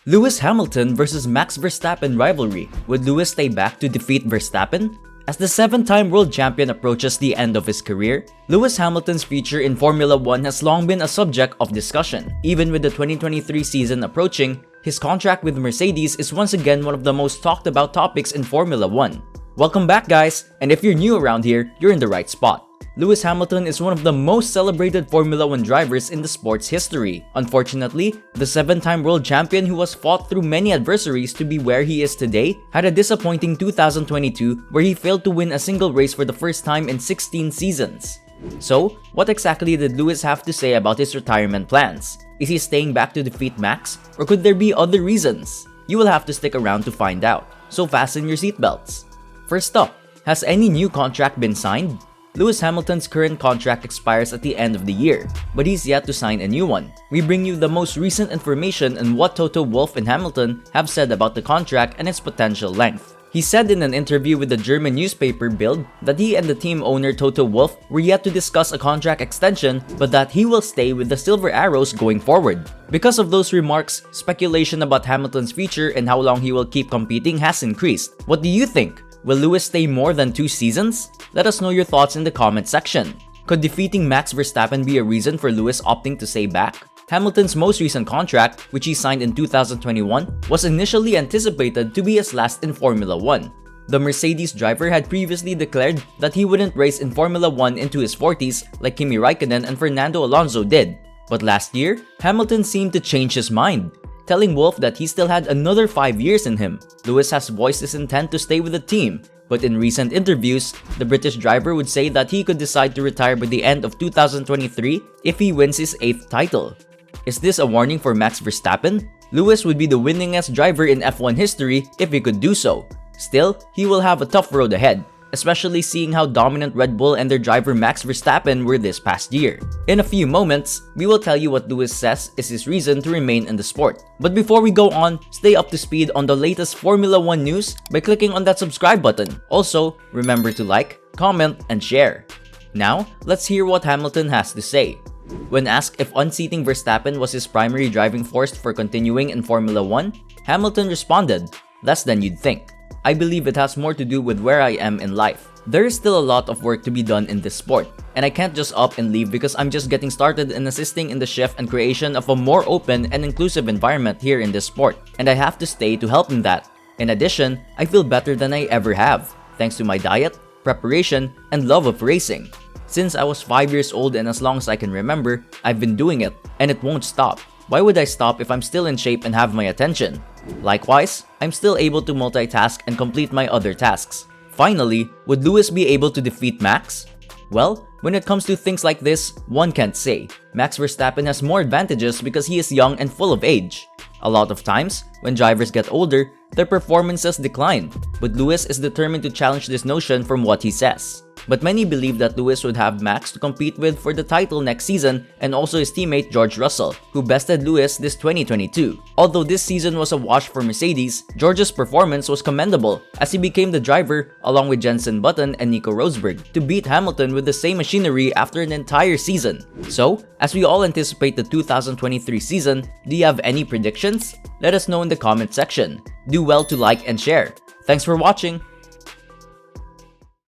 Lewis Hamilton versus Max Verstappen rivalry. Would Lewis stay back to defeat Verstappen? As the 7-time world champion approaches the end of his career, Lewis Hamilton's future in Formula 1 has long been a subject of discussion. Even with the 2023 season approaching, his contract with Mercedes is once again one of the most talked about topics in Formula 1. Welcome back, guys, and if you're new around here, you're in the right spot. Lewis Hamilton is one of the most celebrated Formula 1 drivers in the sport's history. Unfortunately, the 7-time world champion who has fought through many adversaries to be where he is today had a disappointing 2022 where he failed to win a single race for the first time in 16 seasons. So, what exactly did Lewis have to say about his retirement plans? Is he staying back to defeat Max, or could there be other reasons? You will have to stick around to find out, so fasten your seatbelts. First up, has any new contract been signed? Lewis Hamilton's current contract expires at the end of the year, but he's yet to sign a new one. We bring you the most recent information on what Toto Wolff and Hamilton have said about the contract and its potential length. He said in an interview with the German newspaper Bild that he and the team owner Toto Wolff were yet to discuss a contract extension, but that he will stay with the Silver Arrows going forward. Because of those remarks, speculation about Hamilton's future and how long he will keep competing has increased. What do you think? Will Lewis stay more than 2 seasons? Let us know your thoughts in the comment section. Could defeating Max Verstappen be a reason for Lewis opting to stay back? Hamilton's most recent contract, which he signed in 2021, was initially anticipated to be his last in Formula 1. The Mercedes driver had previously declared that he wouldn't race in Formula 1 into his 40s like Kimi Raikkonen and Fernando Alonso did. But last year, Hamilton seemed to change his mind, telling Wolff that he still had another 5 years in him. Lewis has voiced his intent to stay with the team, but in recent interviews, the British driver would say that he could decide to retire by the end of 2023 if he wins his 8th title. Is this a warning for Max Verstappen? Lewis would be the winningest driver in F1 history if he could do so. Still, he will have a tough road ahead, especially seeing how dominant Red Bull and their driver Max Verstappen were this past year. In a few moments, we will tell you what Lewis says is his reason to remain in the sport. But before we go on, stay up to speed on the latest Formula 1 news by clicking on that subscribe button. Also, remember to like, comment, and share. Now, let's hear what Hamilton has to say. When asked if unseating Verstappen was his primary driving force for continuing in Formula 1, Hamilton responded, "Less than you'd think. I believe it has more to do with where I am in life. There is still a lot of work to be done in this sport, and I can't just up and leave because I'm just getting started in assisting in the shift and creation of a more open and inclusive environment here in this sport, and I have to stay to help in that. In addition, I feel better than I ever have, thanks to my diet, preparation, and love of racing. Since I was 5 years old and as long as I can remember, I've been doing it, and it won't stop. Why would I stop if I'm still in shape and have my attention? Likewise, I'm still able to multitask and complete my other tasks." Finally, would Lewis be able to defeat Max? Well, when it comes to things like this, one can't say. Max Verstappen has more advantages because he is young and full of age. A lot of times, when drivers get older, their performances decline, but Lewis is determined to challenge this notion from what he says. But many believe that Lewis would have Max to compete with for the title next season, and also his teammate George Russell, who bested Lewis this 2022. Although this season was a wash for Mercedes, George's performance was commendable as he became the driver, along with Jenson Button and Nico Rosberg, to beat Hamilton with the same machinery after an entire season. So, as we all anticipate the 2023 season, do you have any predictions? Let us know in the comment section. Do well to like and share. Thanks for watching!